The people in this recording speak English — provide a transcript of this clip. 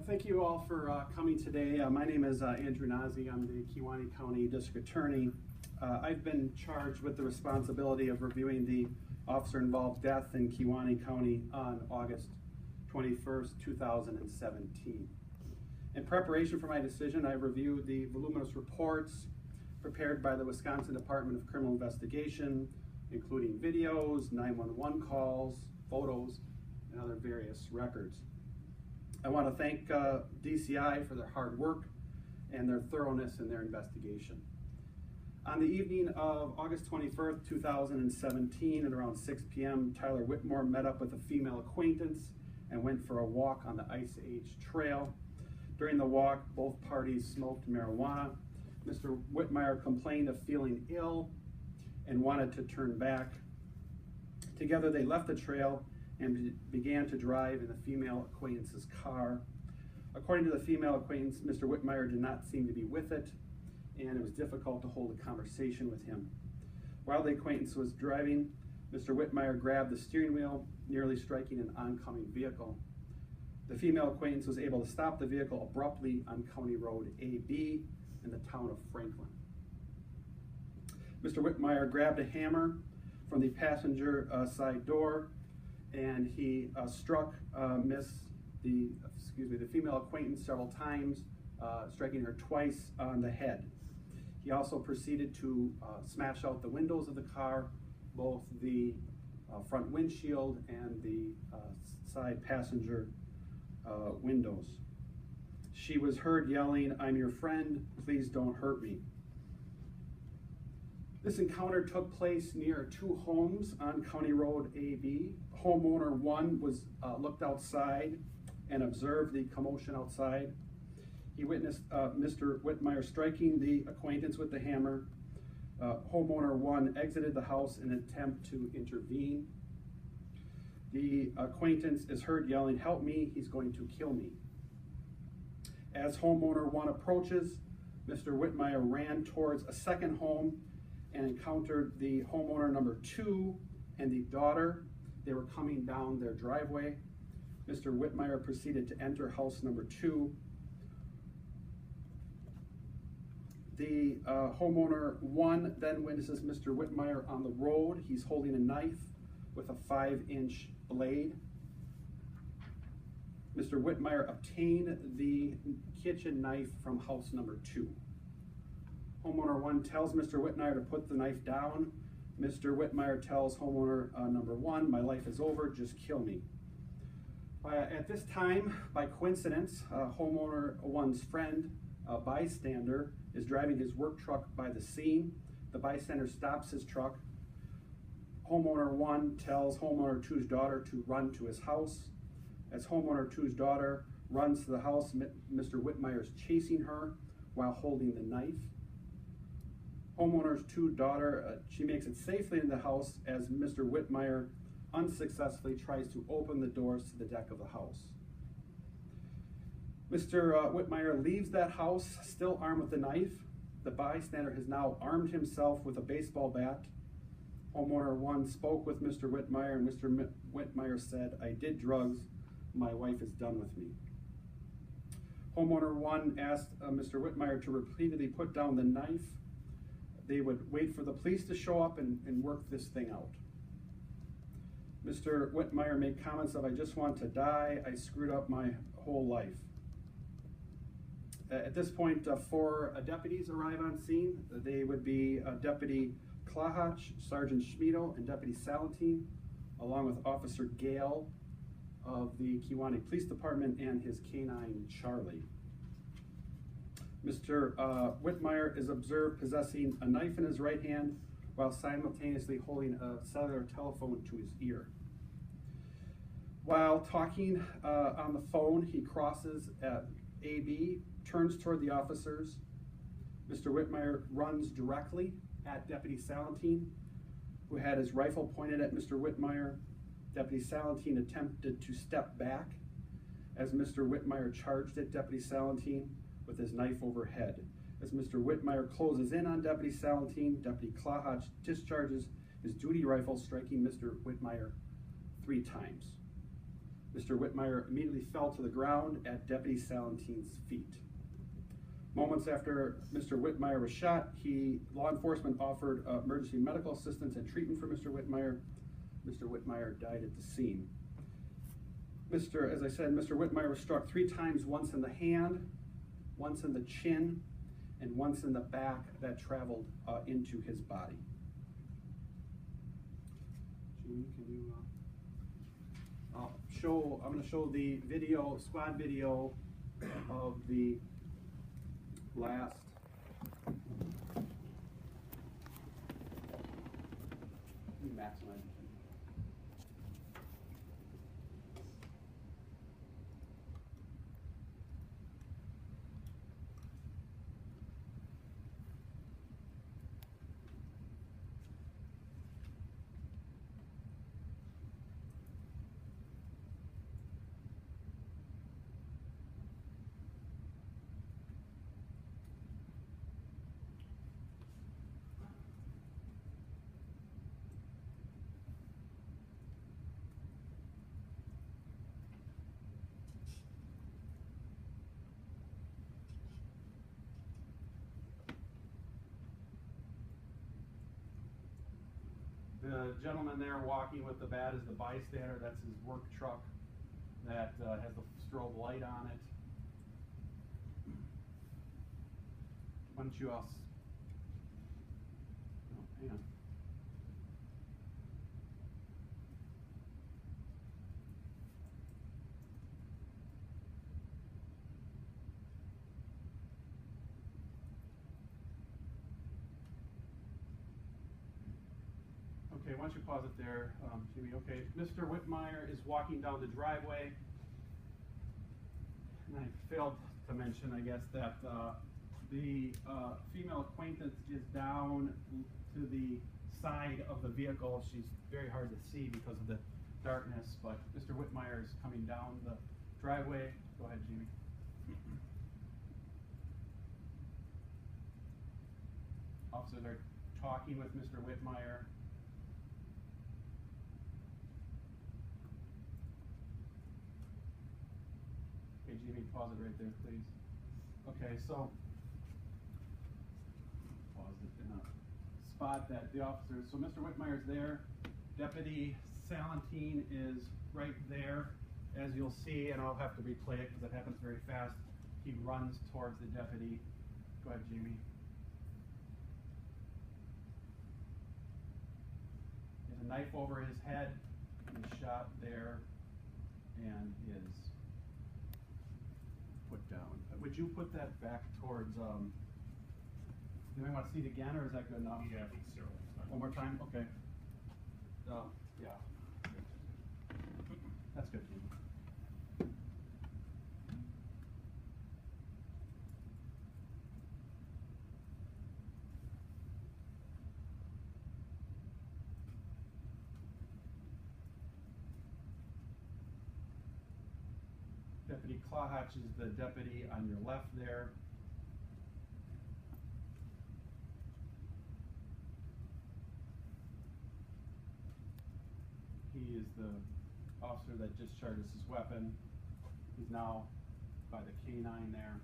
Thank you all for coming today. My name is Andrew Naze. I'm the Kewaunee County District Attorney. I've been charged with the responsibility of reviewing the officer-involved death in Kewaunee County on August 21st, 2017. In preparation for my decision, I reviewed the voluminous reports prepared by the Wisconsin Department of Criminal Investigation, including videos, 911 calls, photos, and other various records. I want to thank DCI for their hard work and their thoroughness in their investigation. On the evening of August 21st, 2017, at around 6 p.m., Tyler Whitmire met up with a female acquaintance and went for a walk on the Ice Age Trail. During the walk, both parties smoked marijuana. Mr. Whitmire complained of feeling ill and wanted to turn back. Together, they left the trail and began to drive in the female acquaintance's car. According to the female acquaintance, Mr. Whitmire did not seem to be with it, and it was difficult to hold a conversation with him. While the acquaintance was driving, Mr. Whitmire grabbed the steering wheel, nearly striking an oncoming vehicle. The female acquaintance was able to stop the vehicle abruptly on County Road AB in the town of Franklin. Mr. Whitmire grabbed a hammer from the passenger side door, and he struck the female acquaintance several times, striking her twice on the head. He also proceeded to smash out the windows of the car, both the front windshield and the side passenger windows. She was heard yelling, "I'm your friend, please don't hurt me." This encounter took place near two homes on County Road AB. Homeowner 1 looked outside and observed the commotion outside. He witnessed Mr. Whitmire striking the acquaintance with the hammer. Homeowner 1 exited the house in an attempt to intervene. The acquaintance is heard yelling, "Help me, he's going to kill me." As homeowner 1 approaches, Mr. Whitmire ran towards a second home and encountered the homeowner number 2 and the daughter. They were coming down their driveway. Mr. Whitmire proceeded to enter house number 2. The homeowner 1 then witnesses Mr. Whitmire on the road. He's holding a knife with a 5-inch blade. Mr. Whitmire obtained the kitchen knife from house number 2. Homeowner 1 tells Mr. Whitmire to put the knife down. Mr. Whitmire tells homeowner number 1, "My life is over, just kill me." At this time, by coincidence, homeowner 1's friend, a bystander, is driving his work truck by the scene. The bystander stops his truck. Homeowner 1 tells homeowner 2's daughter to run to his house. As homeowner 2's daughter runs to the house, Mr. Whitmire is chasing her while holding the knife. Homeowner's 2's daughter, she makes it safely in the house as Mr. Whitmire unsuccessfully tries to open the doors to the deck of the house. Mr. Whitmire leaves that house, still armed with the knife. The bystander has now armed himself with a baseball bat. Homeowner 1 spoke with Mr. Whitmire, and Mr. Whitmire said, "I did drugs, my wife is done with me." Homeowner 1 asked Mr. Whitmire to repeatedly put down the knife. They would wait for the police to show up and work this thing out. Mr. Whitmire made comments of, "I just want to die, I screwed up my whole life." At this point, 4 deputies arrive on scene. They would be Deputy Klahach, Sergeant Schmidl, and Deputy Salentine, along with Officer Gale of the Kewaunee Police Department and his canine Charlie. Mr. Whitmire is observed possessing a knife in his right hand while simultaneously holding a cellular telephone to his ear. While talking on the phone, he crosses at AB, turns toward the officers. Mr. Whitmire runs directly at Deputy Salentine, who had his rifle pointed at Mr. Whitmire. Deputy Salentine attempted to step back as Mr. Whitmire charged at Deputy Salentine with his knife overhead. As Mr. Whitmire closes in on Deputy Salentine, Deputy Klahach discharges his duty rifle, striking Mr. Whitmire 3 times. Mr. Whitmire immediately fell to the ground at Deputy Salentine's feet. Moments after Mr. Whitmire was shot, law enforcement offered emergency medical assistance and treatment for Mr. Whitmire. Mr. Whitmire died at the scene. As I said, Mr. Whitmire was struck 3 times, once in the hand, once in the chin, and once in the back that traveled into his body. Jamie, can you, I'm going to show the video, squad video of the last maximize. The gentleman there walking with the bat is the bystander. That's his work truck that has the strobe light on it. Why don't you else? Oh, hang on. Okay, why don't you pause it there, Jimmy? Okay, Mr. Whitmire is walking down the driveway. And I failed to mention, I guess, that the female acquaintance is down to the side of the vehicle. She's very hard to see because of the darkness, but Mr. Whitmire is coming down the driveway. Go ahead, Jimmy. Officers are talking with Mr. Whitmire. Okay, Jimmy, pause it right there, please. Okay, so pause it in a spot that the officers. So Mr. Whitmire is there. Deputy Salentine is right there, as you'll see, and I'll have to replay it because it happens very fast. He runs towards the deputy. Go ahead, Jimmy. He has a knife over his head. He's shot there, and is put down. Would you put that back towards, do you want to see it again, or is that good enough? Yeah, I think so. One more time? Okay. Yeah. That's good. Deputy Clawhatch is the deputy on your left there. He is the officer that discharges his weapon. He's now by the canine there.